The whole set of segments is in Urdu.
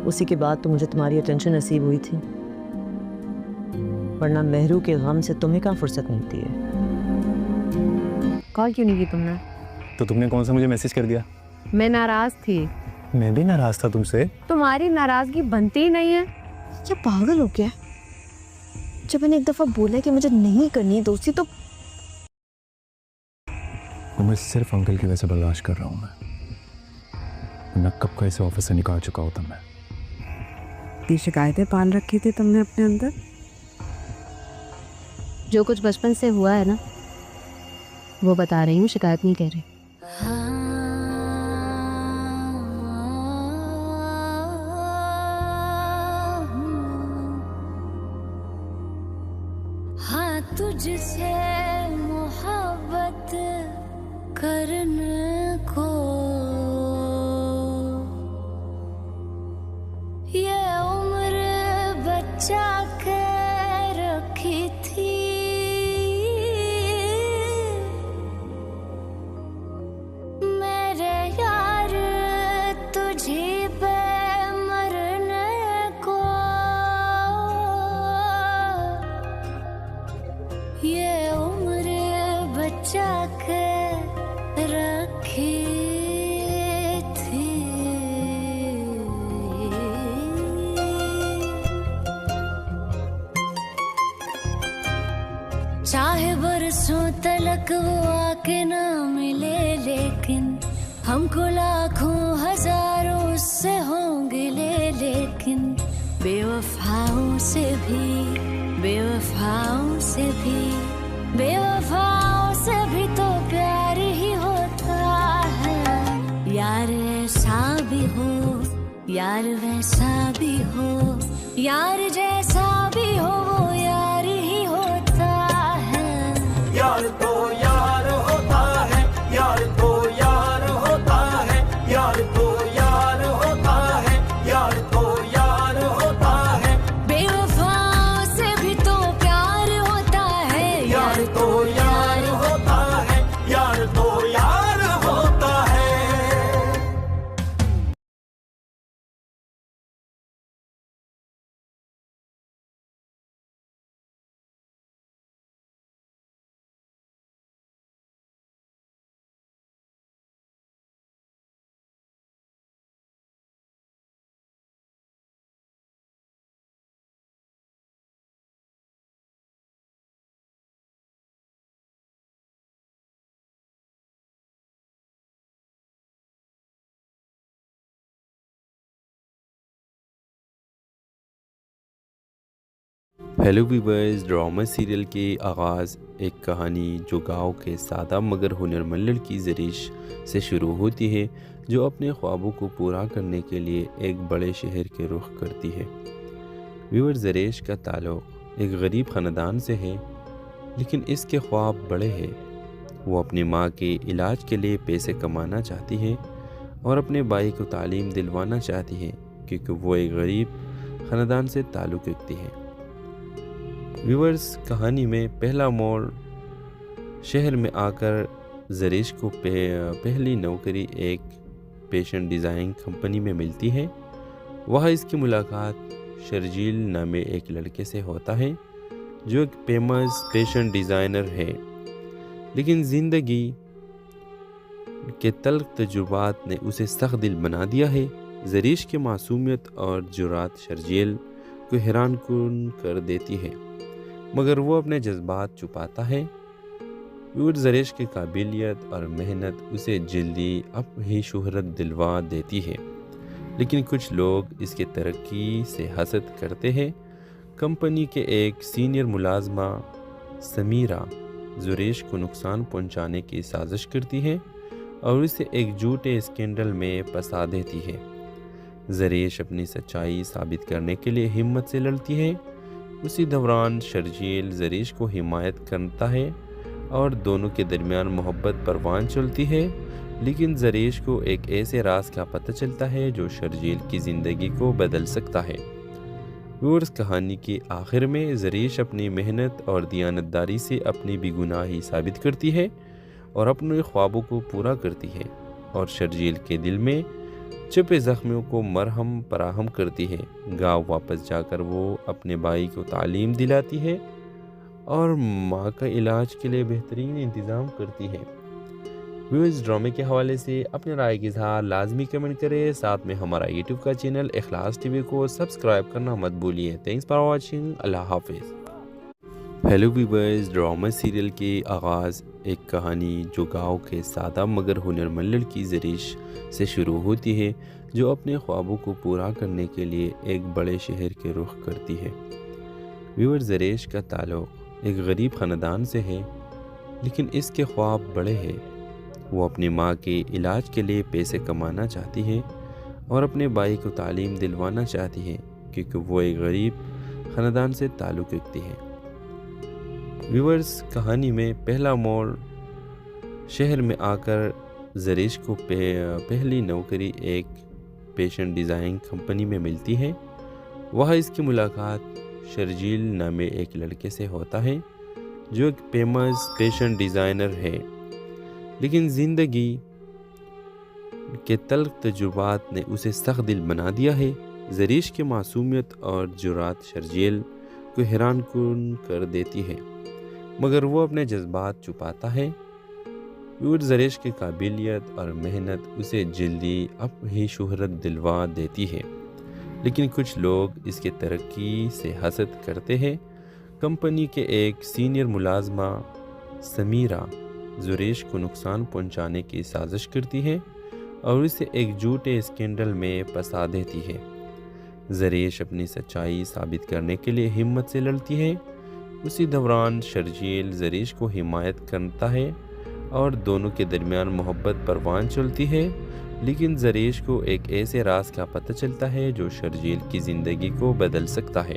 اسی کے بعد تو مجھے تمہاری اٹینشن نصیب ہوئی تھی، ورنہ مہرو کے غم سے تمہیں کہاں فرصت ملتی ہے؟ کال کیوں نہیں کی تم نے؟ تو تم نے کون سا مجھے میسج کر دیا؟ میں ناراض تھی۔ میں بھی ناراض تھا تم سے۔ تمہاری ناراضگی بنتی ہی نہیں ہے۔ کیا پاگل ہو گیا؟ جب میں نے ایک دفعہ بولا کہ مجھے نہیں کرنی دوستی تو میں صرف انکل کی وجہ سے برداشت کر رہا ہوں میں کب کا اسے آفس سے نکال چکا ہوتا میں۔ یہ شکایتیں پال رکھی تھی تم نے اپنے اندر؟ جو کچھ بچپن سے ہوا ہے نا وہ بتا رہی ہوں، شکایت نہیں کہہ رہی۔ ہاں تجھ سے محبت کرنے کو یہ عمر بچہ کے رکھی تھی، میرے یار تجھی پہ مرنے کو یہ عمر بچہ کے رکھی تھی۔ چاہے برسوں تلک وہ آ کے نہ ملے، لیکن ہم کو لاکھوں ہزاروں اس سے ہوں گلے، لیکن بے وفاؤں سے بھی، بے وفاؤں سے بھی، بے وفاؤں سے بھی تو پیار ہی ہوتا ہے۔ یار ایسا بھی ہو، یار ویسا بھی ہو، یار جیسا بھی ہو وہ یار ہی ہوتا ہے۔ یار تو یار ہوتا ہے، یار تو یار ہوتا ہے، یار تو یار ہوتا ہے، یار تو یار ہوتا ہے۔ بے وفا سے بھی تو پیار ہوتا ہے، یار تو یار ہوتا ہے، یار تو یار ہوتا ہے۔ ہیلو ویورز، ڈرامہ سیریل کے آغاز ایک کہانی جو گاؤں کے سادہ مگر ہنرمند لڑکی زریش سے شروع ہوتی ہے، جو اپنے خوابوں کو پورا کرنے کے لیے ایک بڑے شہر کے رخ کرتی ہے۔ ویور، زریش کا تعلق ایک غریب خاندان سے ہے، لیکن اس کے خواب بڑے ہیں۔ وہ اپنی ماں کے علاج کے لیے پیسے کمانا چاہتی ہے اور اپنے بھائی کو تعلیم دلوانا چاہتی ہے، کیونکہ وہ ایک غریب خاندان سے تعلق رکھتی ہے۔ ویورز، کہانی میں پہلا موڑ شہر میں آ کر زریش کو پہلی نوکری ایک فیشن ڈیزائن کمپنی میں ملتی ہے۔ وہاں اس کی ملاقات شرجیل نامے ایک لڑکے سے ہوتا ہے جو ایک فیمس فیشن ڈیزائنر ہے، لیکن زندگی کے تلخ تجربات نے اسے سخت دل بنا دیا ہے۔ زریش کی معصومیت اور جرات شرجیل کو حیران کن کر دیتی ہے، مگر وہ اپنے جذبات چھپاتا ہے۔ زریش کی قابلیت اور محنت اسے جلدی اب ہی شہرت دلوا دیتی ہے، لیکن کچھ لوگ اس کے ترقی سے حسد کرتے ہیں۔ کمپنی کے ایک سینئر ملازمہ سمیرہ زریش کو نقصان پہنچانے کی سازش کرتی ہے اور اسے ایک جھوٹے اسکینڈل میں پھنسا دیتی ہے۔ زریش اپنی سچائی ثابت کرنے کے لیے ہمت سے لڑتی ہے۔ اسی دوران شرجیل زریش کو حمایت کرتا ہے اور دونوں کے درمیان محبت پروان چلتی ہے، لیکن زریش کو ایک ایسے راز کا پتہ چلتا ہے جو شرجیل کی زندگی کو بدل سکتا ہے۔ ویورز، کہانی کے آخر میں زریش اپنی محنت اور دیانتداری سے اپنی بے گناہی ثابت کرتی ہے اور اپنے خوابوں کو پورا کرتی ہے، اور شرجیل کے دل میں چھپے زخمیوں کو مرہم فراہم کرتی ہے۔ گاؤں واپس جا کر وہ اپنے بھائی کو تعلیم دلاتی ہے اور ماں کا علاج کے لیے بہترین انتظام کرتی ہے۔ ویورز، ڈرامے کے حوالے سے اپنے رائے کا اظہار لازمی کمنٹ کریں، ساتھ میں ہمارا یوٹیوب کا چینل اخلاص ٹی وی کو سبسکرائب کرنا مت بھولیے۔ تھینکس فار واچنگ، اللہ حافظ۔ ہیلو ویورز، ڈرامہ سیریل کے آغاز ایک کہانی جو گاؤں کے سادہ مگر ہنرمند لڑکی زریش سے شروع ہوتی ہے، جو اپنے خوابوں کو پورا کرنے کے لیے ایک بڑے شہر کے رخ کرتی ہے۔ ویور، زریش کا تعلق ایک غریب خاندان سے ہے، لیکن اس کے خواب بڑے ہیں۔ وہ اپنی ماں کے علاج کے لیے پیسے کمانا چاہتی ہے اور اپنے بھائی کو تعلیم دلوانا چاہتی ہے، کیونکہ وہ ایک غریب خاندان سے تعلق رکھتی ہے۔ ویورز، کہانی میں پہلا موڑ شہر میں آ کر زریش کو پہلی نوکری ایک فیشن ڈیزائن کمپنی میں ملتی ہے۔ وہاں اس کی ملاقات شرجیل نامے ایک لڑکے سے ہوتا ہے جو ایک فیمس فیشن ڈیزائنر ہے، لیکن زندگی کے تلخ تجربات نے اسے سخت دل بنا دیا ہے۔ زریش کی معصومیت اور جرات شرجیل کو حیران کن کر دیتی ہے، مگر وہ اپنے جذبات چھپاتا ہے۔ زریش کی قابلیت اور محنت اسے جلدی اپنی شہرت دلوا دیتی ہے، لیکن کچھ لوگ اس کی ترقی سے حسد کرتے ہیں۔ کمپنی کے ایک سینئر ملازمہ سمیرہ زریش کو نقصان پہنچانے کی سازش کرتی ہے اور اسے ایک جھوٹے اسکینڈل میں پھنسا دیتی ہے۔ زریش اپنی سچائی ثابت کرنے کے لیے ہمت سے لڑتی ہے۔ اسی دوران شرجیل زریش کو حمایت کرتا ہے اور دونوں کے درمیان محبت پروان چلتی ہے، لیکن زریش کو ایک ایسے راز کا پتہ چلتا ہے جو شرجیل کی زندگی کو بدل سکتا ہے۔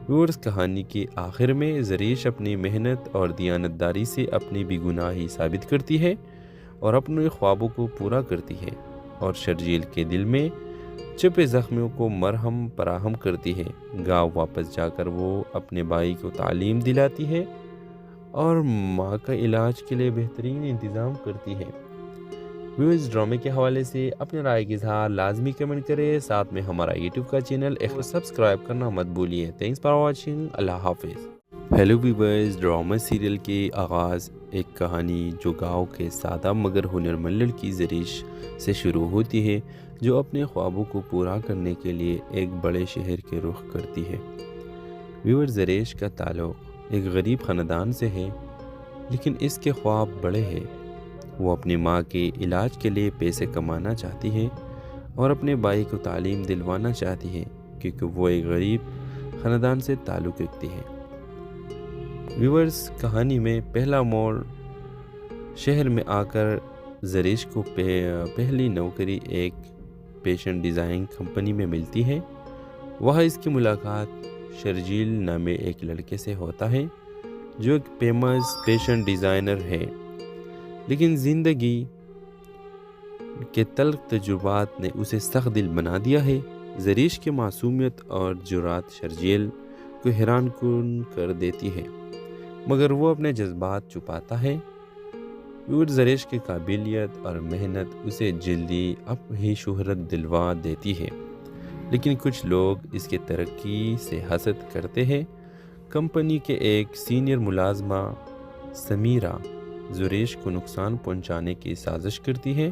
ویورز، کہانی کے آخر میں زریش اپنی محنت اور دیانتداری سے اپنی بے گناہی ثابت کرتی ہے اور اپنے خوابوں کو پورا کرتی ہے، اور شرجیل کے دل میں چھپے زخمیوں کو مرہم فراہم کرتی ہے۔ گاؤں واپس جا کر وہ اپنے بھائی کو تعلیم دلاتی ہے اور ماں کا علاج کے لیے بہترین انتظام کرتی ہے۔ ویورز، ڈرامے کے حوالے سے اپنے رائے کا اظہار لازمی کمنٹ کریں، ساتھ میں ہمارا یوٹیوب کا چینل سبسکرائب کرنا مت بھولیے۔ تھینکس فار واچنگ، اللہ حافظ۔ ہیلو ویورز، ڈرامہ سیریل کے آغاز ایک کہانی جو گاؤں کے سادہ مگر ہنرمند لڑکی زریش سے شروع ہوتی ہے، جو اپنے خوابوں کو پورا کرنے کے لیے ایک بڑے شہر کے رخ کرتی ہے۔ ویور، زریش کا تعلق ایک غریب خاندان سے ہے، لیکن اس کے خواب بڑے ہیں۔ وہ اپنی ماں کے علاج کے لیے پیسے کمانا چاہتی ہے اور اپنے بھائی کو تعلیم دلوانا چاہتی ہے، کیونکہ وہ ایک غریب خاندان سے تعلق رکھتی ہے۔ ویورز، کہانی میں پہلا موڑ شہر میں آ کر زریش کو پہلی نوکری ایک فیشن ڈیزائن کمپنی میں ملتی ہے۔ وہاں اس کی ملاقات شرجیل نامے ایک لڑکے سے ہوتا ہے جو ایک فیمس فیشن ڈیزائنر ہے، لیکن زندگی کے تلخ تجربات نے اسے سخت دل بنا دیا ہے۔ زریش کی معصومیت اور جرات شرجیل کو حیران کن کر دیتی ہے، مگر وہ اپنے جذبات چھپاتا ہے۔ زریش کی قابلیت اور محنت اسے جلدی اپنی شہرت دلوا دیتی ہے، لیکن کچھ لوگ اس کی ترقی سے حسد کرتے ہیں۔ کمپنی کے ایک سینئر ملازمہ سمیرہ زریش کو نقصان پہنچانے کی سازش کرتی ہے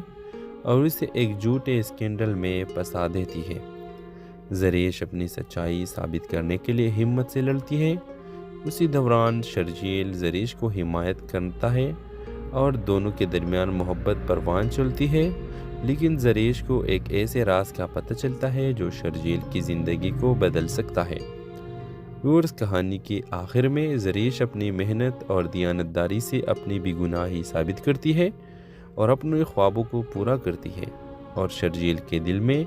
اور اسے ایک جھوٹے اسکینڈل میں پھنسا دیتی ہے۔ زریش اپنی سچائی ثابت کرنے کے لیے ہمت سے لڑتی ہے۔ اسی دوران شرجیل زریش کو حمایت کرتا ہے اور دونوں کے درمیان محبت پروان چلتی ہے، لیکن زریش کو ایک ایسے راز کا پتہ چلتا ہے جو شرجیل کی زندگی کو بدل سکتا ہے۔ ویورز، کہانی کے آخر میں زریش اپنی محنت اور دیانتداری سے اپنی بے گناہی ثابت کرتی ہے اور اپنے خوابوں کو پورا کرتی ہے، اور شرجیل کے دل میں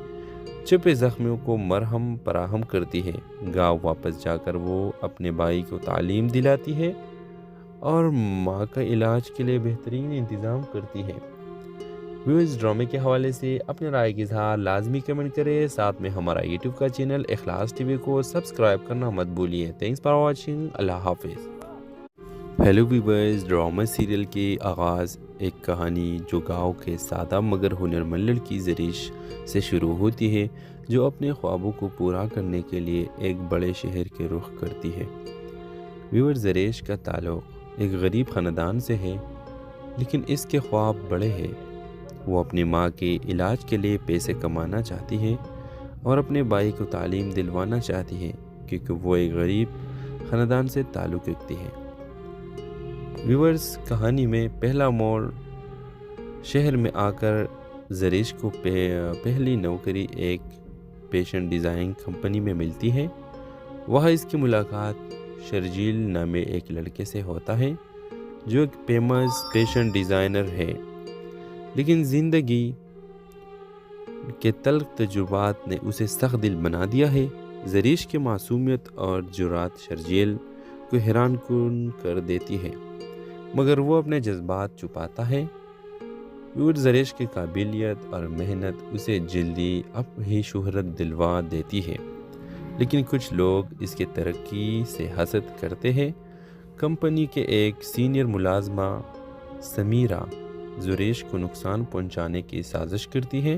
چھپے زخمیوں کو مرہم فراہم کرتی ہے۔ گاؤں واپس جا کر وہ اپنے بھائی کو تعلیم دلاتی ہے اور ماں کا علاج کے لیے بہترین انتظام کرتی ہے۔ ویورز، ڈرامے کے حوالے سے اپنے رائے کا اظہار لازمی کمنٹ کریں، ساتھ میں ہمارا یوٹیوب کا چینل اخلاص ٹی وی کو سبسکرائب کرنا مت بھولیے۔ تھینکس فار واچنگ، اللہ حافظ۔ ہیلو ویورز، ڈرامہ سیریل کے آغاز ایک کہانی جو گاؤں کے سادہ مگر ہنرمند لڑکی زریش سے شروع ہوتی ہے جو اپنے خوابوں کو پورا کرنے کے لیے ایک بڑے شہر کے رخ کرتی ہے۔ ویور، زریش کا تعلق ایک غریب خاندان سے ہے، لیکن اس کے خواب بڑے ہیں۔ وہ اپنی ماں کے علاج کے لیے پیسے کمانا چاہتی ہے اور اپنے بھائی کو تعلیم دلوانا چاہتی ہے کیونکہ وہ ایک غریب خاندان سے تعلق رکھتی ہے۔ ویورز، کہانی میں پہلا موڑ شہر میں آ کر زریش کو پہلی نوکری ایک فیشن ڈیزائن کمپنی میں ملتی ہے۔ وہاں اس کی ملاقات شرجیل نامے ایک لڑکے سے ہوتا ہے جو ایک فیمس فیشن ڈیزائنر ہے، لیکن زندگی کے تلخ تجربات نے اسے سخت دل بنا دیا ہے۔ زریش کی معصومیت اور جرات شرجیل کو حیران کن کر دیتی ہے، مگر وہ اپنے جذبات چھپاتا ہے۔ زریش کی قابلیت اور محنت اسے جلدی اپنی شہرت دلوا دیتی ہے، لیکن کچھ لوگ اس کی ترقی سے حسد کرتے ہیں۔ کمپنی کے ایک سینئر ملازمہ سمیرہ زریش کو نقصان پہنچانے کی سازش کرتی ہے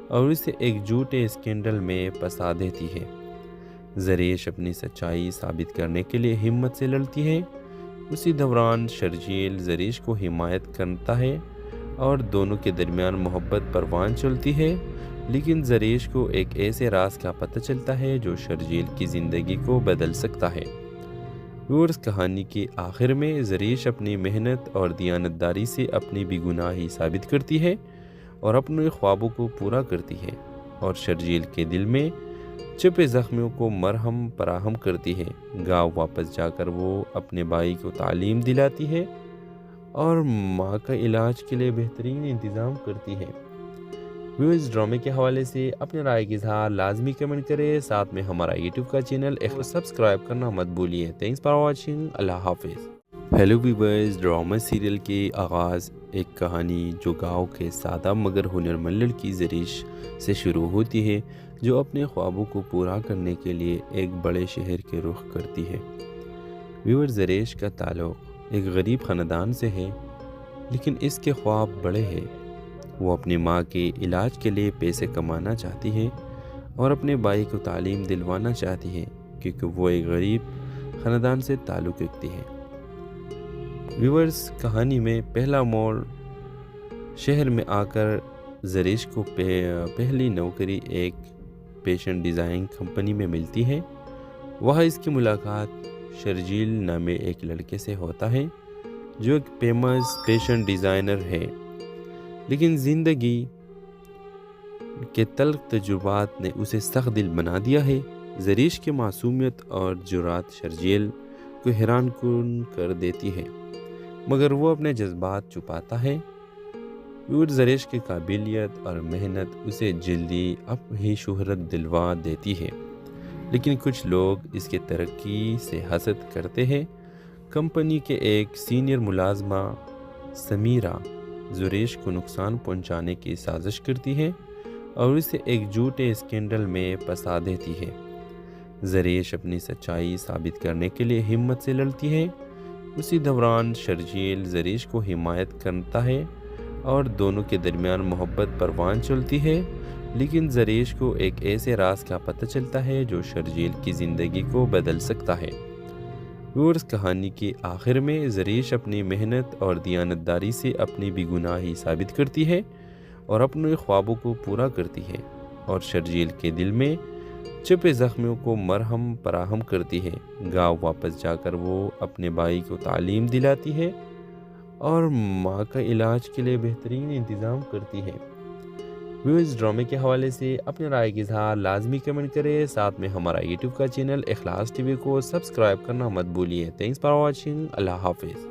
اور اسے ایک جھوٹے اسکینڈل میں پھنسا دیتی ہے۔ زریش اپنی سچائی ثابت کرنے کے لیے ہمت سے لڑتی ہے۔ اسی دوران شرجیل زریش کو حمایت کرتا ہے اور دونوں کے درمیان محبت پروان چلتی ہے، لیکن زریش کو ایک ایسے راز کا پتہ چلتا ہے جو شرجیل کی زندگی کو بدل سکتا ہے۔ ویورز، کہانی کے آخر میں زریش اپنی محنت اور دیانتداری سے اپنی بے گناہی ثابت کرتی ہے اور اپنے خوابوں کو پورا کرتی ہے، اور شرجیل کے دل میں چھپے زخموں کو مرہم فراہم کرتی ہے۔ گاؤں واپس جا کر وہ اپنے بھائی کو تعلیم دلاتی ہے اور ماں کا علاج کے لیے بہترین انتظام کرتی ہے۔ ویورز، ڈرامے کے حوالے سے اپنے رائے کا اظہار لازمی کمنٹ کریں، ساتھ میں ہمارا یوٹیوب کا چینل سبسکرائب کرنا مت بھولیے۔ تھینکس فار واچنگ، اللہ حافظ۔ ہیلو ویورز، ڈرامہ سیریل کے آغاز ایک کہانی جو گاؤں کے سادہ مگر ہنرمند لڑکی زریش سے شروع ہوتی ہے جو اپنے خوابوں کو پورا کرنے کے لیے ایک بڑے شہر کے رخ کرتی ہے۔ ویور، زریش کا تعلق ایک غریب خاندان سے ہے، لیکن اس کے خواب بڑے ہیں۔ وہ اپنی ماں کے علاج کے لیے پیسے کمانا چاہتی ہے اور اپنے بھائی کو تعلیم دلوانا چاہتی ہے کیونکہ وہ ایک غریب خاندان سے تعلق رکھتی ہے۔ ویورز، کہانی میں پہلا موڑ شہر میں آ کر زریش کو پہلی نوکری ایک فیشن ڈیزائن کمپنی میں ملتی ہے۔ وہاں اس کی ملاقات شرجیل نامے ایک لڑکے سے ہوتا ہے جو ایک فیمس فیشن ڈیزائنر ہے، لیکن زندگی کے تلخ تجربات نے اسے سخت دل بنا دیا ہے۔ زریش کی معصومیت اور جرات شرجیل کو حیران کن کر دیتی ہے، مگر وہ اپنے جذبات چھپاتا ہے۔ زریش کی قابلیت اور محنت اسے جلدی اپنی شہرت دلوا دیتی ہے، لیکن کچھ لوگ اس کی ترقی سے حسد کرتے ہیں۔ کمپنی کے ایک سینئر ملازمہ سمیرہ زریش کو نقصان پہنچانے کی سازش کرتی ہے اور اسے ایک جھوٹے اسکینڈل میں پھنسا دیتی ہے۔ زریش اپنی سچائی ثابت کرنے کے لیے ہمت سے لڑتی ہے۔ اسی دوران شرجیل زریش کو حمایت کرتا ہے اور دونوں کے درمیان محبت پروان چلتی ہے، لیکن زریش کو ایک ایسے راز کا پتہ چلتا ہے جو شرجیل کی زندگی کو بدل سکتا ہے۔ ویورز، کہانی کے آخر میں زریش اپنی محنت اور دیانتداری سے اپنی بے گناہی ثابت کرتی ہے اور اپنے خوابوں کو پورا کرتی ہے، اور شرجیل کے دل میں چھپے زخموں کو مرہم فراہم کرتی ہے۔ گاؤں واپس جا کر وہ اپنے بھائی کو تعلیم دلاتی ہے اور ماں کا علاج کے لیے بہترین انتظام کرتی ہے۔ ویورز، ڈرامے کے حوالے سے اپنے رائے کا اظہار لازمی کمنٹ کریں، ساتھ میں ہمارا یوٹیوب کا چینل اخلاص ٹی وی کو سبسکرائب کرنا مت بھولیے۔ تھینکس فار واچنگ، اللہ حافظ۔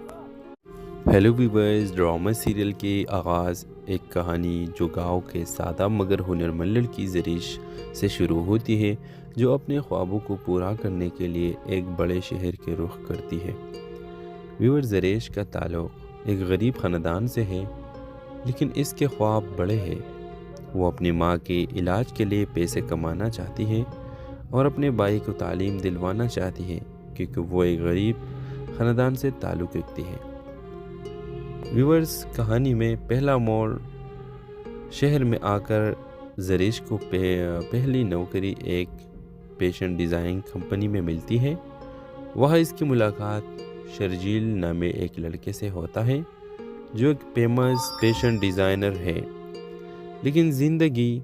ہیلو ویورز، ڈرامہ سیریل کے آغاز ایک کہانی جو گاؤں کے سادہ مگر ہنرمند لڑکی زریش سے شروع ہوتی ہے جو اپنے خوابوں کو پورا کرنے کے لیے ایک بڑے شہر کے رخ کرتی ہے۔ ویور، زریش کا تعلق ایک غریب خاندان سے ہے، لیکن اس کے خواب بڑے ہیں۔ وہ اپنی ماں کے علاج کے لیے پیسے کمانا چاہتی ہے اور اپنے بھائی کو تعلیم دلوانا چاہتی ہے کیونکہ وہ ایک غریب خاندان سے تعلق رکھتی ہے۔ ویورز، کہانی میں پہلا موڑ شہر میں آ کر زریش کو پہلی نوکری ایک فیشن ڈیزائن کمپنی میں ملتی ہے۔ وہاں اس کی ملاقات شرجیل نامے ایک لڑکے سے ہوتا ہے جو ایک فیمس فیشن ڈیزائنر ہے، لیکن زندگی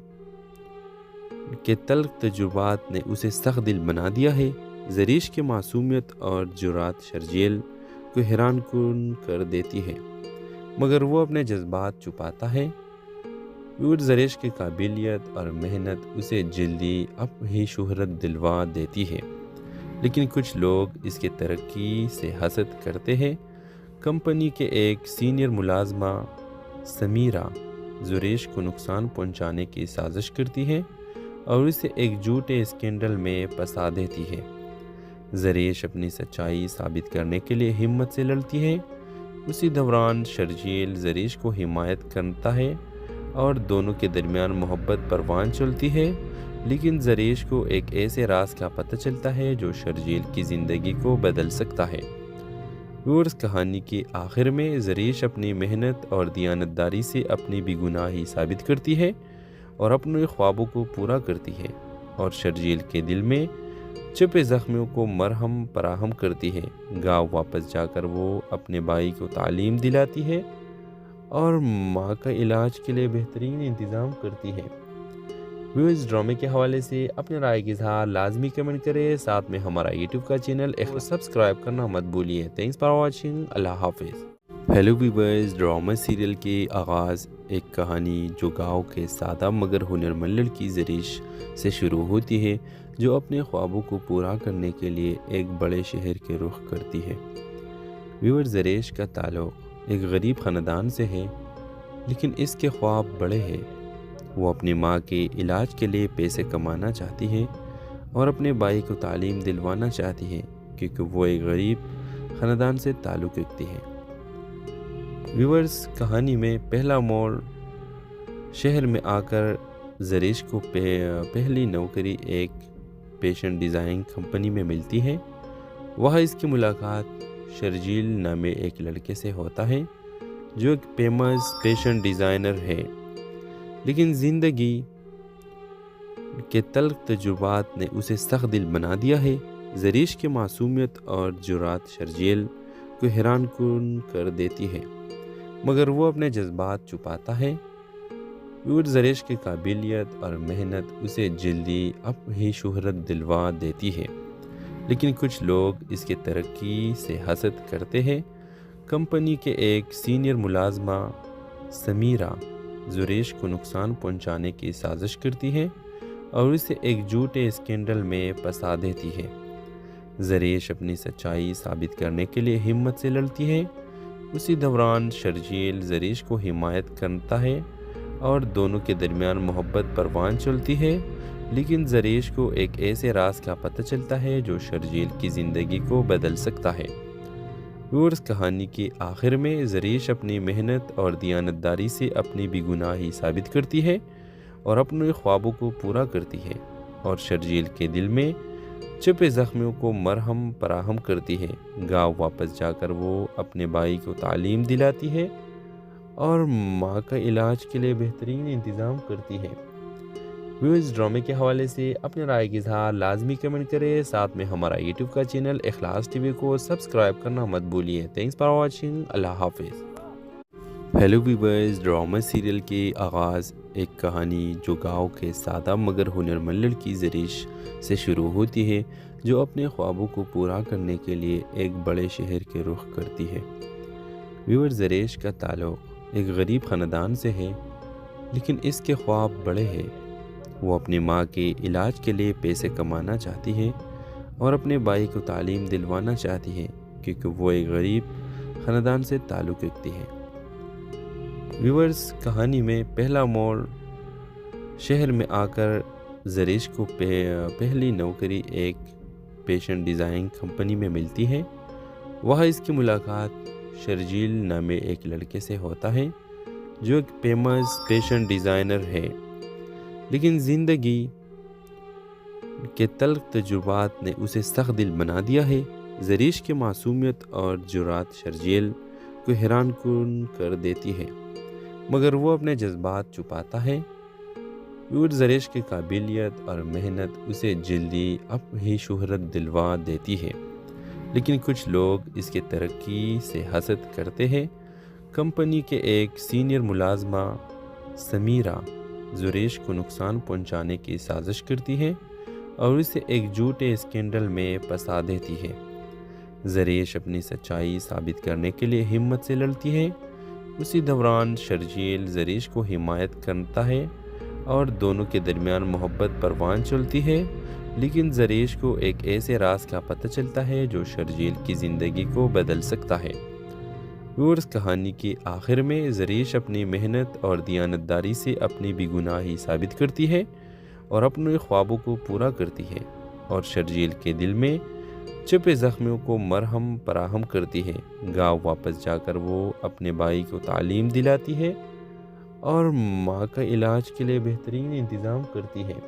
کے تلخ تجربات نے اسے سخت دل بنا دیا ہے۔ زریش کی معصومیت اور جرات شرجیل کو حیران کن کر دیتی ہے، مگر وہ اپنے جذبات چھپاتا ہے۔ زریش کی قابلیت اور محنت اسے جلدی اپنی شہرت دلوا دیتی ہے، لیکن کچھ لوگ اس کی ترقی سے حسد کرتے ہیں۔ کمپنی کے ایک سینئر ملازمہ سمیرہ زریش کو نقصان پہنچانے کی سازش کرتی ہے اور اسے ایک جھوٹے اسکینڈل میں پھنسا دیتی ہے۔ زریش اپنی سچائی ثابت کرنے کے لیے ہمت سے لڑتی ہے۔ اسی دوران شرجیل زریش کو حمایت کرتا ہے اور دونوں کے درمیان محبت پروان چلتی ہے، لیکن زریش کو ایک ایسے راز کا پتہ چلتا ہے جو شرجیل کی زندگی کو بدل سکتا ہے۔ ویورز، کہانی کے آخر میں زریش اپنی محنت اور دیانتداری سے اپنی بے گناہی ثابت کرتی ہے اور اپنے خوابوں کو پورا کرتی ہے، اور شرجیل کے دل میں چھپے زخموں کو مرہم فراہم کرتی ہے۔ گاؤں واپس جا کر وہ اپنے بھائی کو تعلیم دلاتی ہے اور ماں کا علاج کے لیے بہترین انتظام کرتی ہے۔ ویورز، ڈرامے کے حوالے سے اپنے رائے کی اظہار لازمی کمنٹ کریں، ساتھ میں ہمارا یوٹیوب کا چینل سبسکرائب کرنا مت بھولیے۔ تھینکس فار واچنگ، اللہ حافظ۔ ہیلو ویورز، ڈرامہ سیریل کے آغاز ایک کہانی جو گاؤں کے سادہ مگر ہنرمند لڑکی زریش سے شروع ہوتی ہے، جو اپنے خوابوں کو پورا کرنے کے لیے ایک بڑے شہر کے رخ کرتی ہے۔ ویورز، زریش کا تعلق ایک غریب خاندان سے ہے، لیکن اس کے خواب بڑے ہیں۔ وہ اپنی ماں کے علاج کے لیے پیسے کمانا چاہتی ہے اور اپنے بھائی کو تعلیم دلوانا چاہتی ہے، کیونکہ وہ ایک غریب خاندان سے تعلق رکھتی ہے۔ ویورز، کہانی میں پہلا موڑ شہر میں آ کر زریش کو پہلی نوکری ایک فیشن ڈیزائن کمپنی میں ملتی ہے۔ وہاں اس کی ملاقات شرجیل نامے ایک لڑکے سے ہوتا ہے جو ایک فیمس فیشن ڈیزائنر ہے، لیکن زندگی کے تلخ تجربات نے اسے سخت دل بنا دیا ہے۔ زریش کی معصومیت اور جرات شرجیل کو حیران کن کر دیتی ہے، مگر وہ اپنے جذبات چھپاتا ہے۔ زریش کی قابلیت اور محنت اسے جلدی اپنی شہرت دلوا دیتی ہے، لیکن کچھ لوگ اس کی ترقی سے حسد کرتے ہیں۔ کمپنی کے ایک سینئر ملازمہ سمیرہ زریش کو نقصان پہنچانے کی سازش کرتی ہے اور اسے ایک جھوٹے اسکینڈل میں پھنسا دیتی ہے۔ زریش اپنی سچائی ثابت کرنے کے لیے ہمت سے لڑتی ہے۔ اسی دوران شرجیل زریش کو حمایت کرتا ہے اور دونوں کے درمیان محبت پروان چلتی ہے، لیکن زریش کو ایک ایسے راز کا پتہ چلتا ہے جو شرجیل کی زندگی کو بدل سکتا ہے۔ ویورز، کہانی کے آخر میں زریش اپنی محنت اور دیانتداری سے اپنی بے گناہی ثابت کرتی ہے اور اپنے خوابوں کو پورا کرتی ہے، اور شرجیل کے دل میں چھپے زخموں کو مرہم فراہم کرتی ہے۔ گاؤں واپس جا کر وہ اپنے بھائی کو تعلیم دلاتی ہے اور ماں کا علاج کے لیے بہترین انتظام کرتی ہے۔ ویورز، ڈرامے کے حوالے سے اپنے رائے کی اظہار لازمی کمنٹ کریں، ساتھ میں ہمارا یوٹیوب کا چینل اخلاص ٹی وی کو سبسکرائب کرنا مت بھولیے۔ تھینکس فار واچنگ، اللہ حافظ۔ ہیلو ویورز، ڈرامہ سیریل کے آغاز ایک کہانی جو گاؤں کے سادہ مگر ہنرمند لڑکی زریش سے شروع ہوتی ہے، جو اپنے خوابوں کو پورا کرنے کے لیے ایک بڑے شہر کے رخ کرتی ہے۔ ویورز، زریش کا تعلق ایک غریب خاندان سے ہے، لیکن اس کے خواب بڑے ہیں۔ وہ اپنی ماں کے علاج کے لیے پیسے کمانا چاہتی ہے اور اپنے بھائی کو تعلیم دلوانا چاہتی ہے، کیونکہ وہ ایک غریب خاندان سے تعلق رکھتی ہے۔ ویورز، کہانی میں پہلا موڑ شہر میں آ کر زریش کو پہلی نوکری ایک فیشن ڈیزائن کمپنی میں ملتی ہے۔ وہاں اس کی ملاقات شرجیل نامے ایک لڑکے سے ہوتا ہے جو ایک فیمس فیشن ڈیزائنر ہے، لیکن زندگی کے تلخ تجربات نے اسے سخت دل بنا دیا ہے۔ زریش کی معصومیت اور جرات شرجیل کو حیران کن کر دیتی ہے، مگر وہ اپنے جذبات چھپاتا ہے۔ زریش کی قابلیت اور محنت اسے جلدی اپنی شہرت دلوا دیتی ہے، لیکن کچھ لوگ اس کی ترقی سے حسد کرتے ہیں۔ کمپنی کے ایک سینئر ملازمہ سمیرہ زریش کو نقصان پہنچانے کی سازش کرتی ہے اور اسے ایک جھوٹے اسکینڈل میں پھنسا دیتی ہے۔ زریش اپنی سچائی ثابت کرنے کے لیے ہمت سے لڑتی ہے۔ اسی دوران شرجیل زریش کو حمایت کرتا ہے اور دونوں کے درمیان محبت پروان چلتی ہے، لیکن زریش کو ایک ایسے راز کا پتہ چلتا ہے جو شرجیل کی زندگی کو بدل سکتا ہے۔ کہانی کے آخر میں زریش اپنی محنت اور دیانتداری سے اپنی بے گناہی ثابت کرتی ہے اور اپنے خوابوں کو پورا کرتی ہے، اور شرجیل کے دل میں چھپے زخموں کو مرہم فراہم کرتی ہے۔ گاؤں واپس جا کر وہ اپنے بھائی کو تعلیم دلاتی ہے اور ماں کا علاج کے لیے بہترین انتظام کرتی ہے۔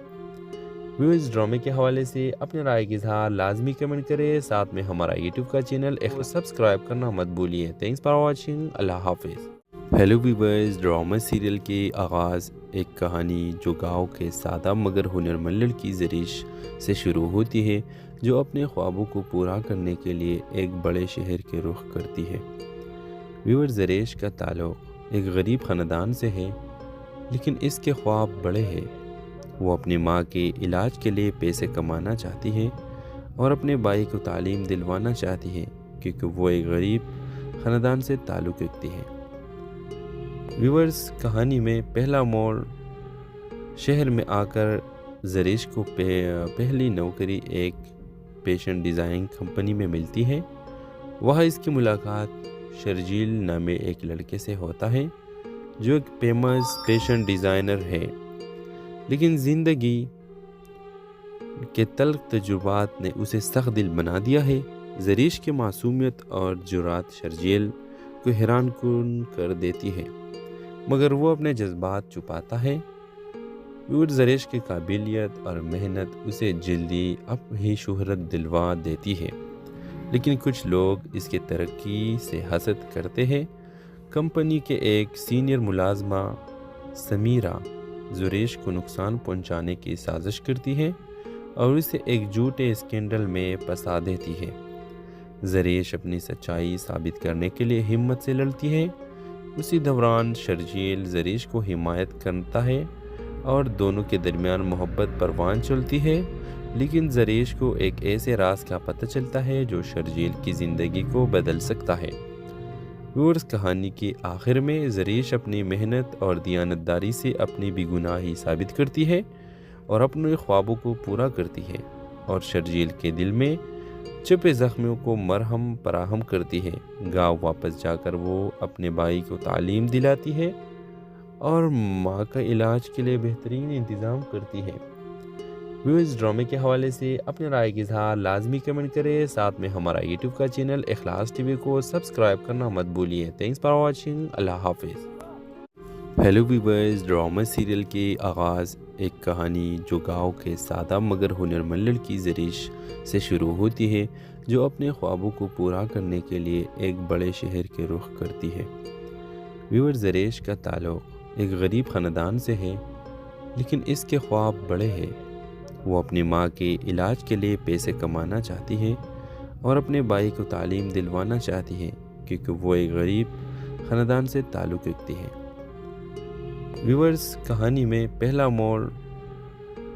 ویورز، ڈرامے کے حوالے سے اپنے رائے کا اظہار لازمی کمنٹ کریں، ساتھ میں ہمارا یوٹیوب کا چینل سبسکرائب کرنا مت بھولیے۔ تھینکس فار واچنگ، اللہ حافظ۔ ہیلو ویورز، ڈرامہ سیریل کے آغاز ایک کہانی جو گاؤں کے سادہ مگر ہنرمند لڑکی زریش سے شروع ہوتی ہے، جو اپنے خوابوں کو پورا کرنے کے لیے ایک بڑے شہر کے رخ کرتی ہے۔ ویور، زریش کا تعلق ایک غریب خاندان سے ہے، لیکن اس کے خواب بڑے ہیں۔ وہ اپنی ماں کے علاج کے لیے پیسے کمانا چاہتی ہے اور اپنے بھائی کو تعلیم دلوانا چاہتی ہے، کیونکہ وہ ایک غریب خاندان سے تعلق رکھتی ہے۔ ویورز، کہانی میں پہلا موڑ شہر میں آ کر زریش کو پہلی نوکری ایک فیشن ڈیزائن کمپنی میں ملتی ہے۔ وہاں اس کی ملاقات شرجیل نامے ایک لڑکے سے ہوتا ہے جو ایک فیمس فیشن ڈیزائنر ہے، لیکن زندگی کے تلخ تجربات نے اسے سخت دل بنا دیا ہے۔ زریش کی معصومیت اور جرات شرجیل کو حیران کن کر دیتی ہے، مگر وہ اپنے جذبات چھپاتا ہے۔ زریش کی قابلیت اور محنت اسے جلدی اپنی شہرت دلوا دیتی ہے، لیکن کچھ لوگ اس کی ترقی سے حسد کرتے ہیں۔ کمپنی کے ایک سینئر ملازمہ سمیرہ زریش کو نقصان پہنچانے کی سازش کرتی ہے اور اسے ایک جھوٹے اسکینڈل میں پھنسا دیتی ہے۔ زریش اپنی سچائی ثابت کرنے کے لیے ہمت سے لڑتی ہے۔ اسی دوران شرجیل زریش کو حمایت کرتا ہے اور دونوں کے درمیان محبت پروان چلتی ہے، لیکن زریش کو ایک ایسے راز کا پتہ چلتا ہے جو شرجیل کی زندگی کو بدل سکتا ہے۔ ویورز، کہانی کے آخر میں زریش اپنی محنت اور دیانتداری سے اپنی بے گناہی ثابت کرتی ہے اور اپنے خوابوں کو پورا کرتی ہے، اور شرجیل کے دل میں چھپے زخموں کو مرہم فراہم کرتی ہے۔ گاؤں واپس جا کر وہ اپنے بھائی کو تعلیم دلاتی ہے اور ماں کا علاج کے لیے بہترین انتظام کرتی ہے۔ ویورز، ڈرامے کے حوالے سے اپنے رائے کا اظہار لازمی کمنٹ کریں، ساتھ میں ہمارا یوٹیوب کا چینل اخلاص ٹی وی کو سبسکرائب کرنا مت بھولیے۔ تھینکس فار واچنگ، اللہ حافظ۔ ہیلو ویورز، ڈرامہ سیریل کے آغاز ایک کہانی جو گاؤں کے سادہ مگر ہنرمند لڑکی زریش سے شروع ہوتی ہے، جو اپنے خوابوں کو پورا کرنے کے لیے ایک بڑے شہر کے رخ کرتی ہے۔ ویور، زریش کا تعلق ایک غریب خاندان سے ہے، لیکن اس کے خواب بڑے ہیں۔ وہ اپنی ماں کے علاج کے لیے پیسے کمانا چاہتی ہے اور اپنے بھائی کو تعلیم دلوانا چاہتی ہے، کیونکہ وہ ایک غریب خاندان سے تعلق رکھتی ہے۔ ویورز، کہانی میں پہلا موڑ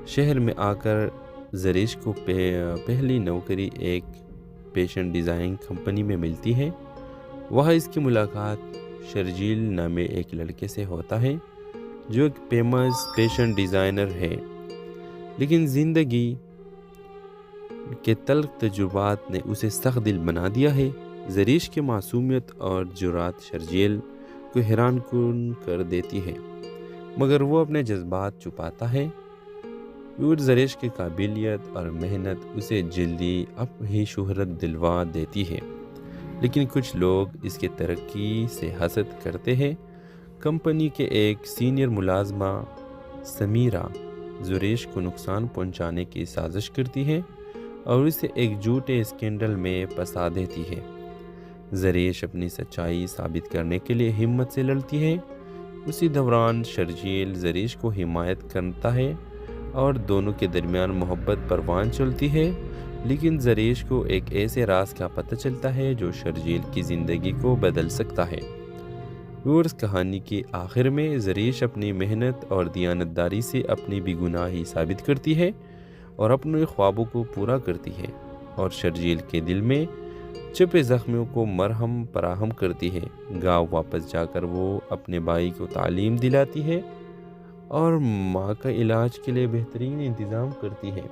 شہر میں آ کر زریش کو پہلی نوکری ایک فیشن ڈیزائن کمپنی میں ملتی ہے۔ وہاں اس کی ملاقات شرجیل نامے ایک لڑکے سے ہوتا ہے جو ایک فیمس فیشن ڈیزائنر ہے، لیکن زندگی کے تلخ تجربات نے اسے سخت دل بنا دیا ہے۔ زریش کی معصومیت اور جرات شرجیل کو حیران کن کر دیتی ہے، مگر وہ اپنے جذبات چھپاتا ہے۔ زریش کی قابلیت اور محنت اسے جلدی اپنی شہرت دلوا دیتی ہے، لیکن کچھ لوگ اس کی ترقی سے حسد کرتے ہیں۔ کمپنی کے ایک سینئر ملازمہ سمیرہ زریش کو نقصان پہنچانے کی سازش کرتی ہے اور اسے ایک جھوٹے اسکینڈل میں پھنسا دیتی ہے۔ زریش اپنی سچائی ثابت کرنے کے لیے ہمت سے لڑتی ہے۔ اسی دوران شرجیل زریش کو حمایت کرتا ہے اور دونوں کے درمیان محبت پروان چلتی ہے، لیکن زریش کو ایک ایسے راز کا پتہ چلتا ہے جو شرجیل کی زندگی کو بدل سکتا ہے۔ ویورز، کہانی کے آخر میں زریش اپنی محنت اور دیانتداری سے اپنی بے گناہی ثابت کرتی ہے اور اپنے خوابوں کو پورا کرتی ہے، اور شرجیل کے دل میں چھپے زخموں کو مرہم فراہم کرتی ہے۔ گاؤں واپس جا کر وہ اپنے بھائی کو تعلیم دلاتی ہے اور ماں کا علاج کے لیے بہترین انتظام کرتی ہے۔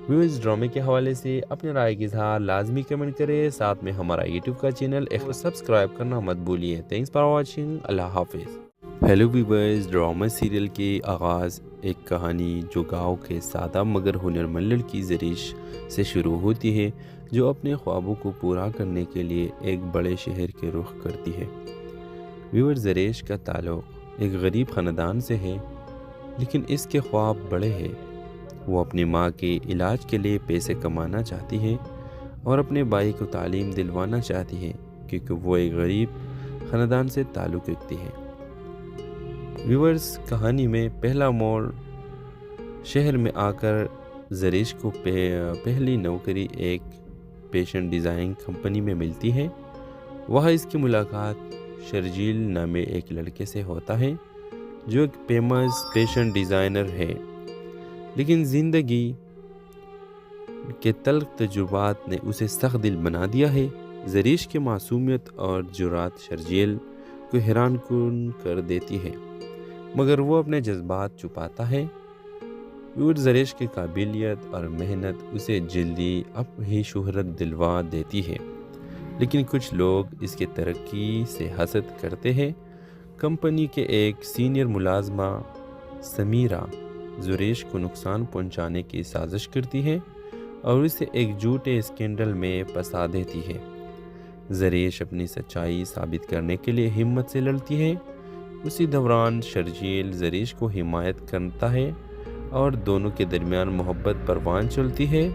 ویورز، ڈرامے کے حوالے سے اپنے رائے کا اظہار لازمی کمنٹ کریں، ساتھ میں ہمارا یوٹیوب کا چینل سبسکرائب کرنا مت بھولیے۔ تھینکس فار واچنگ، اللہ حافظ۔ ہیلو ویورز، ڈرامہ سیریل کے آغاز ایک کہانی جو گاؤں کے سادہ مگر ہنرمند لڑکی زریش سے شروع ہوتی ہے، جو اپنے خوابوں کو پورا کرنے کے لیے ایک بڑے شہر کے رخ کرتی ہے۔ ویور، زریش کا تعلق ایک غریب خاندان سے ہے، لیکن اس کے خواب بڑے ہیں۔ وہ اپنی ماں کے علاج کے لیے پیسے کمانا چاہتی ہے اور اپنے بھائی کو تعلیم دلوانا چاہتی ہے، کیونکہ وہ ایک غریب خاندان سے تعلق رکھتی ہے۔ ویورز، کہانی میں پہلا موڑ شہر میں آ کر زریش کو پہلی نوکری ایک فیشن ڈیزائن کمپنی میں ملتی ہے۔ وہاں اس کی ملاقات شرجیل نامے ایک لڑکے سے ہوتا ہے جو ایک فیمس فیشن ڈیزائنر ہے، لیکن زندگی کے تلخ تجربات نے اسے سخت دل بنا دیا ہے۔ زریش کی معصومیت اور جرات شرجیل کو حیران کن کر دیتی ہے، مگر وہ اپنے جذبات چھپاتا ہے۔ زریش کی قابلیت اور محنت اسے جلدی اب ہی شہرت دلوا دیتی ہے، لیکن کچھ لوگ اس کے ترقی سے حسد کرتے ہیں۔ کمپنی کے ایک سینئر ملازمہ سمیرہ زریش کو نقصان پہنچانے کی سازش کرتی ہے اور اسے ایک جھوٹے اسکینڈل میں پھنسا دیتی ہے۔ زریش اپنی سچائی ثابت کرنے کے لیے ہمت سے لڑتی ہے۔ اسی دوران شرجیل زریش کو حمایت کرتا ہے اور دونوں کے درمیان محبت پروان چلتی ہے،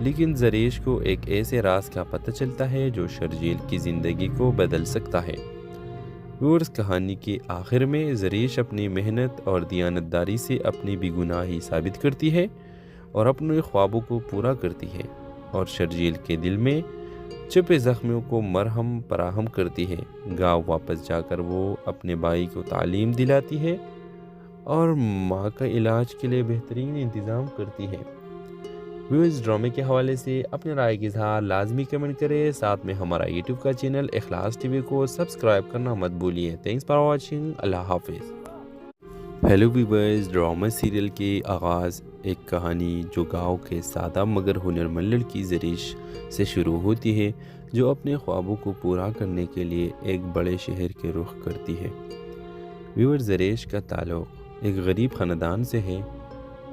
لیکن زریش کو ایک ایسے راز کا پتہ چلتا ہے جو شرجیل کی زندگی کو بدل سکتا ہے۔ ویورز، کہانی کے آخر میں زریش اپنی محنت اور دیانتداری سے اپنی بے گناہی ثابت کرتی ہے اور اپنے خوابوں کو پورا کرتی ہے، اور شرجیل کے دل میں چھپے زخموں کو مرہم فراہم کرتی ہے۔ گاؤں واپس جا کر وہ اپنے بھائی کو تعلیم دلاتی ہے اور ماں کا علاج کے لیے بہترین انتظام کرتی ہے۔ ویورز، ڈرامے کے حوالے سے اپنے رائے کا اظہار لازمی کمنٹ کریں، ساتھ میں ہمارا یوٹیوب کا چینل اخلاص ٹی وی کو سبسکرائب کرنا مت بھولیے۔ تھینکس فار واچنگ، اللہ حافظ۔ ہیلو ویورز، ڈرامہ سیریل کے آغاز ایک کہانی جو گاؤں کے سادہ مگر ہنرمند لڑکی زریش سے شروع ہوتی ہے، جو اپنے خوابوں کو پورا کرنے کے لیے ایک بڑے شہر کے رخ کرتی ہے۔ ویور، زریش کا تعلق ایک غریب خاندان سے ہے،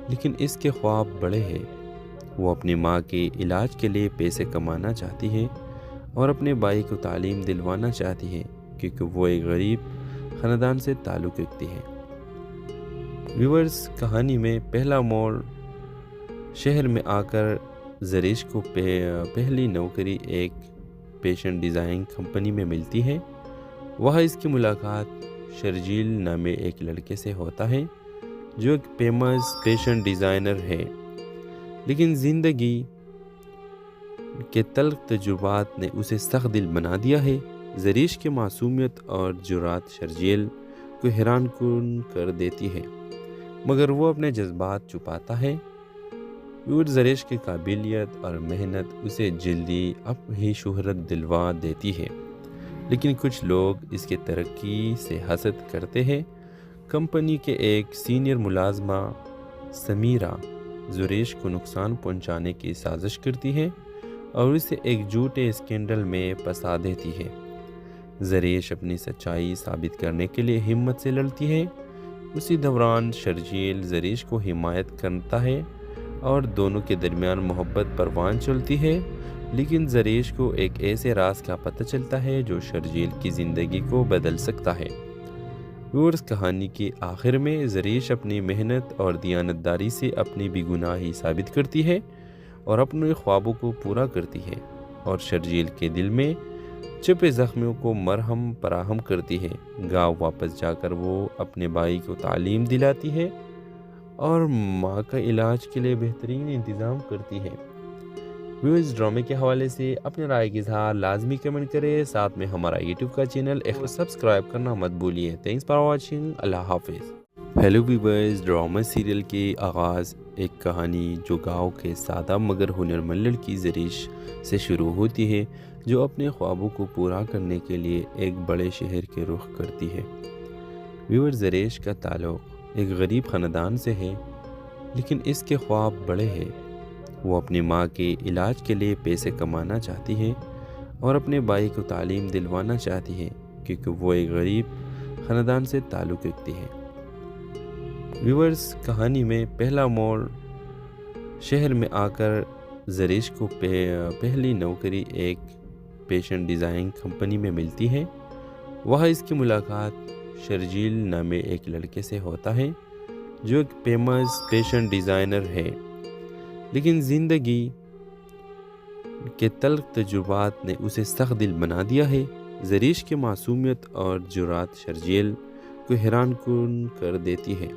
لیکن اس کے خواب بڑے ہیں۔ وہ اپنی ماں کے علاج کے لیے پیسے کمانا چاہتی ہے اور اپنے بھائی کو تعلیم دلوانا چاہتی ہے، کیونکہ وہ ایک غریب خاندان سے تعلق رکھتی ہے۔ ویورز، کہانی میں پہلا موڑ شہر میں آ کر زریش کو پہلی نوکری ایک فیشن ڈیزائن کمپنی میں ملتی ہے۔ وہاں اس کی ملاقات شرجیل نامے ایک لڑکے سے ہوتا ہے جو ایک فیمس فیشن ڈیزائنر ہے، لیکن زندگی کے تلخ تجربات نے اسے سخت دل بنا دیا ہے۔ زریش کی معصومیت اور جرات شرجیل کو حیران کن کر دیتی ہے، مگر وہ اپنے جذبات چھپاتا ہے۔ زریش کی قابلیت اور محنت اسے جلدی اب ہی شہرت دلوا دیتی ہے، لیکن کچھ لوگ اس کے ترقی سے حسد کرتے ہیں۔ کمپنی کے ایک سینئر ملازمہ سمیرہ زریش کو نقصان پہنچانے کی سازش کرتی ہے اور اسے ایک جھوٹے اسکینڈل میں پھنسا دیتی ہے۔ زریش اپنی سچائی ثابت کرنے کے لیے ہمت سے لڑتی ہے۔ اسی دوران شرجیل زریش کو حمایت کرتا ہے اور دونوں کے درمیان محبت پروان چلتی ہے، لیکن زریش کو ایک ایسے راز کا پتہ چلتا ہے جو شرجیل کی زندگی کو بدل سکتا ہے۔ ویورز، کہانی کے آخر میں زریش اپنی محنت اور دیانتداری سے اپنی بے گناہی ثابت کرتی ہے اور اپنے خوابوں کو پورا کرتی ہے، اور شرجیل کے دل میں چھپے زخمیوں کو مرہم فراہم کرتی ہے، گاؤں واپس جا کر وہ اپنے بھائی کو تعلیم دلاتی ہے اور ماں کا علاج کے لیے بہترین انتظام کرتی ہے۔ ویورز، ڈرامے کے حوالے سے اپنے رائے کا اظہار لازمی کمنٹ کریں، ساتھ میں ہمارا یوٹیوب کا چینل سبسکرائب کرنا مت بھولیے۔ تھینکس فار واچنگ، اللہ حافظ۔ ہیلو ویورز، ڈرامہ سیریل کے آغاز ایک کہانی جو گاؤں کے سادہ مگر ہنرمند لڑکی زریش سے شروع ہوتی ہے، جو اپنے خوابوں کو پورا کرنے کے لیے ایک بڑے شہر کے رخ کرتی ہے۔ ویور، زریش کا تعلق ایک غریب خاندان سے ہے، لیکن اس کے خواب بڑے ہیں۔ وہ اپنی ماں کے علاج کے لیے پیسے کمانا چاہتی ہے اور اپنے بھائی کو تعلیم دلوانا چاہتی ہے، کیونکہ وہ ایک غریب خاندان سے تعلق رکھتی ہے۔ ویورز، کہانی میں پہلا موڑ شہر میں آ کر زریش کو پہلی نوکری ایک فیشن ڈیزائن کمپنی میں ملتی ہے۔ وہاں اس کی ملاقات شرجیل نامے ایک لڑکے سے ہوتا ہے جو ایک فیمس فیشن ڈیزائنر ہے، لیکن زندگی کے تلخ تجربات نے اسے سخت دل بنا دیا ہے۔ زریش کی معصومیت اور جرات شرجیل کو حیران کن کر دیتی ہے،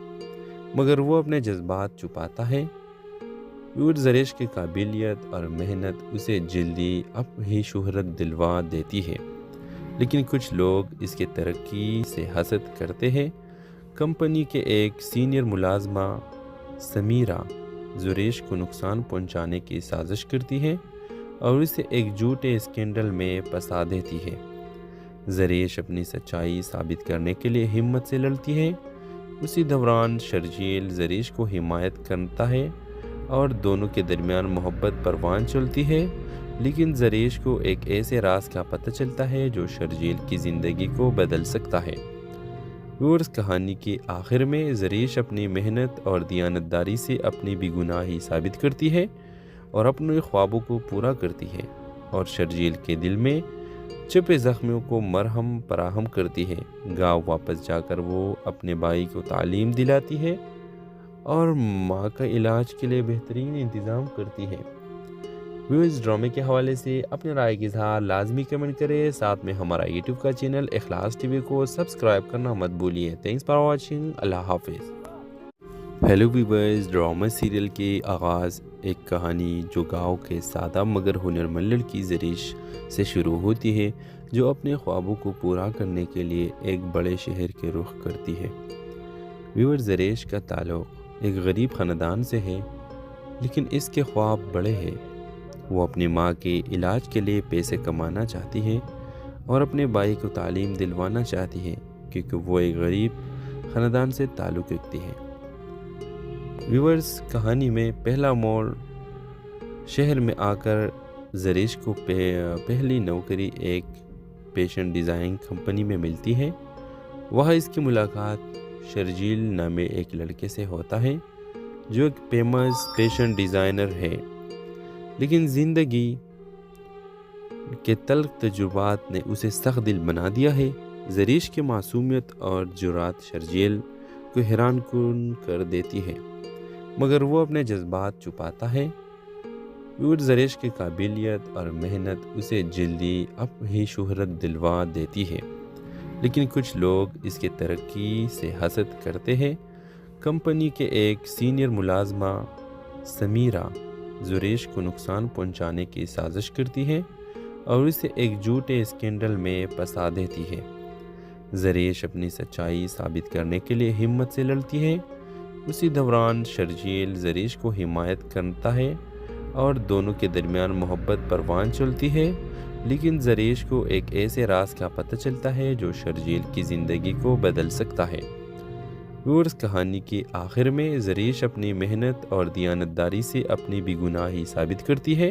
مگر وہ اپنے جذبات چھپاتا ہے۔ زریش کی قابلیت اور محنت اسے جلدی اپنی شہرت دلوا دیتی ہے، لیکن کچھ لوگ اس کے ترقی سے حسد کرتے ہیں۔ کمپنی کے ایک سینئر ملازمہ سمیرہ زریش کو نقصان پہنچانے کی سازش کرتی ہے اور اسے ایک جھوٹے اسکینڈل میں پھنسا دیتی ہے۔ زریش اپنی سچائی ثابت کرنے کے لیے ہمت سے لڑتی ہے۔ اسی دوران شرجیل زریش کو حمایت کرتا ہے اور دونوں کے درمیان محبت پروان چلتی ہے، لیکن زریش کو ایک ایسے راز کا پتہ چلتا ہے جو شرجیل کی زندگی کو بدل سکتا ہے۔ ویورز، کہانی کے آخر میں زریش اپنی محنت اور دیانتداری سے اپنی بے گناہی ثابت کرتی ہے اور اپنے خوابوں کو پورا کرتی ہے، اور شرجیل کے دل میں چھپے زخمیوں کو مرہم فراہم کرتی ہے۔ گاؤں واپس جا کر وہ اپنے بھائی کو تعلیم دلاتی ہے اور ماں کا علاج کے لیے بہترین انتظام کرتی ہے۔ ویورز، ڈرامے کے حوالے سے اپنے رائے کا اظہار لازمی کمنٹ کریں، ساتھ میں ہمارا یوٹیوب کا چینل اخلاص ٹی وی کو سبسکرائب کرنا مت بھولیے۔ تھینکس فار واچنگ، اللہ حافظ۔ ہیلو ویورز، ڈرامہ سیریل کے آغاز ایک کہانی جو گاؤں کے سادہ مگر ہنرمند لڑکی زریش سے شروع ہوتی ہے، جو اپنے خوابوں کو پورا کرنے کے لیے ایک بڑے شہر کے رخ کرتی ہے۔ ویور، زریش کا تعلق ایک غریب خاندان سے ہے، لیکن اس کے خواب بڑے ہیں۔ وہ اپنی ماں کے علاج کے لیے پیسے کمانا چاہتی ہے اور اپنے بھائی کو تعلیم دلوانا چاہتی ہے، کیونکہ وہ ایک غریب خاندان سے تعلق رکھتی ہے۔ ویورز، کہانی میں پہلا موڑ شہر میں آ کر زریش کو پہلی نوکری ایک فیشن ڈیزائن کمپنی میں ملتی ہے۔ وہاں اس کی ملاقات شرجیل نامے ایک لڑکے سے ہوتا ہے جو ایک فیمس فیشن ڈیزائنر ہے، لیکن زندگی کے تلخ تجربات نے اسے سخت دل بنا دیا ہے۔ زریش کی معصومیت اور جرات شرجیل کو حیران کن کر دیتی ہے، مگر وہ اپنے جذبات چھپاتا ہے۔ زریش کی قابلیت اور محنت اسے جلدی اپنی شہرت دلوا دیتی ہے، لیکن کچھ لوگ اس کے ترقی سے حسد کرتے ہیں۔ کمپنی کے ایک سینئر ملازمہ سمیرہ زریش کو نقصان پہنچانے کی سازش کرتی ہے اور اسے ایک جھوٹے اسکینڈل میں پھنسا دیتی ہے۔ زریش اپنی سچائی ثابت کرنے کے لیے ہمت سے لڑتی ہے۔ اسی دوران شرجیل زریش کو حمایت کرتا ہے اور دونوں کے درمیان محبت پروان چلتی ہے، لیکن زریش کو ایک ایسے راز کا پتہ چلتا ہے جو شرجیل کی زندگی کو بدل سکتا ہے۔ ویورز، کہانی کے آخر میں زریش اپنی محنت اور دیانتداری سے اپنی بے گناہی ثابت کرتی ہے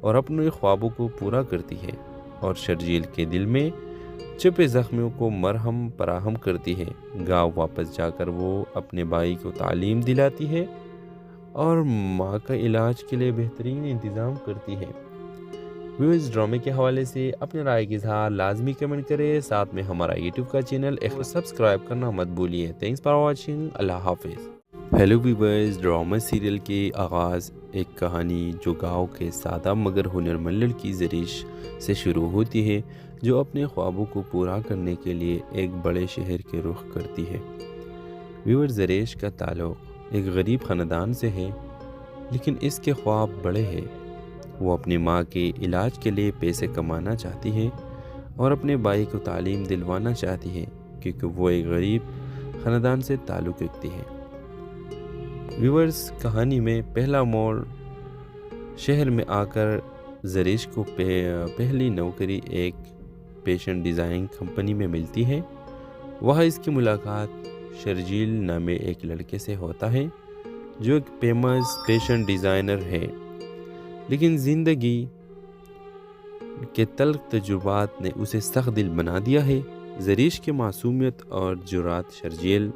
اور اپنے خوابوں کو پورا کرتی ہے، اور شرجیل کے دل میں چھپے زخمیوں کو مرہم فراہم کرتی ہے۔ گاؤں واپس جا کر وہ اپنے بھائی کو تعلیم دلاتی ہے اور ماں کا علاج کے لیے بہترین انتظام کرتی ہے۔ ویورز، ڈرامے کے حوالے سے اپنے رائے کا اظہار لازمی کمنٹ کریں، ساتھ میں ہمارا یوٹیوب کا چینل سبسکرائب کرنا مت بھولیے۔ تھینکس فار واچنگ، اللہ حافظ۔ ہیلو ویورز، ڈرامہ سیریل کے آغاز ایک کہانی جو گاؤں کے سادہ مگر ہنرمند لڑکی زریش سے شروع ہوتی ہے، جو اپنے خوابوں کو پورا کرنے کے لیے ایک بڑے شہر کے رخ کرتی ہے۔ ویور زریش کا تعلق ایک غریب خاندان سے ہے، لیکن اس کے خواب بڑے ہیں۔ وہ اپنی ماں کے علاج کے لیے پیسے کمانا چاہتی ہے اور اپنے بھائی کو تعلیم دلوانا چاہتی ہے، کیونکہ وہ ایک غریب خاندان سے تعلق رکھتی ہے۔ ویورز، کہانی میں پہلا موڑ شہر میں آ کر زریش کو پہلی نوکری ایک فیشن ڈیزائن کمپنی میں ملتی ہے۔ وہاں اس کی ملاقات شرجیل نامے ایک لڑکے سے ہوتا ہے جو ایک فیمس فیشن ڈیزائنر ہے، لیکن زندگی کے تلخ تجربات نے اسے سخت دل بنا دیا ہے۔ زریش کی معصومیت اور جرات شرجیل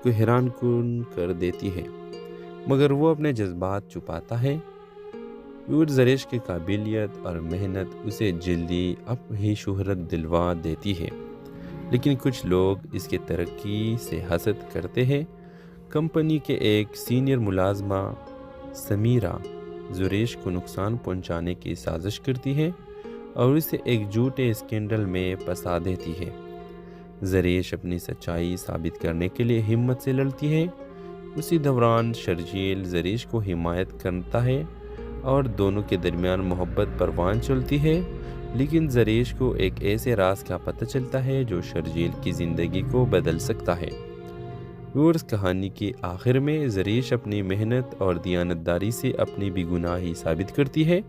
کو حیران کن کر دیتی ہے، مگر وہ اپنے جذبات چھپاتا ہے۔ زریش کی قابلیت اور محنت اسے جلدی اب ہی شہرت دلوا دیتی ہے، لیکن کچھ لوگ اس کی ترقی سے حسد کرتے ہیں۔ کمپنی کے ایک سینئر ملازمہ سمیرہ زریش کو نقصان پہنچانے کی سازش کرتی ہے اور اسے ایک جھوٹے اسکینڈل میں پھنسا دیتی ہے۔ زریش اپنی سچائی ثابت کرنے کے لیے ہمت سے لڑتی ہے۔ اسی دوران شرجیل زریش کو حمایت کرتا ہے اور دونوں کے درمیان محبت پروان چلتی ہے، لیکن زریش کو ایک ایسے راز کا پتہ چلتا ہے جو شرجیل کی زندگی کو بدل سکتا ہے۔ ویورز، کہانی کے آخر میں زریش اپنی محنت اور دیانتداری سے اپنی بے گناہی ثابت کرتی ہے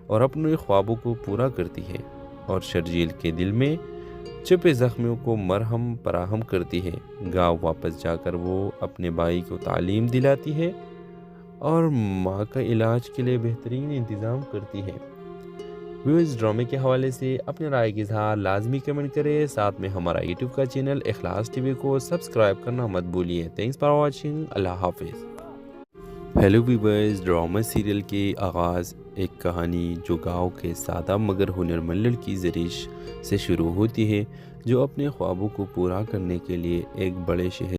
اور اپنے خوابوں کو پورا کرتی ہے، اور شرجیل کے دل میں چھپے زخموں کو مرہم فراہم کرتی ہے۔ گاؤں واپس جا کر وہ اپنے بھائی کو تعلیم دلاتی ہے اور ماں کا علاج کے لیے بہترین انتظام کرتی ہے۔ ویورز، ڈرامے کے حوالے سے اپنے رائے کے اظہار لازمی کمنٹ کریں، ساتھ میں ہمارا یوٹیوب کا چینل اخلاص ٹی وی کو سبسکرائب کرنا مت بھولیے۔ Thanks for watching. اللہ حافظ۔ ہیلو ویورز، ڈرامہ سیریل کے آغاز ایک کہانی جو گاؤں کے سادہ مگر ہنرمند لڑکی زریش سے شروع ہوتی ہے، جو اپنے خوابوں کو پورا کرنے کے لیے ایک بڑے شہر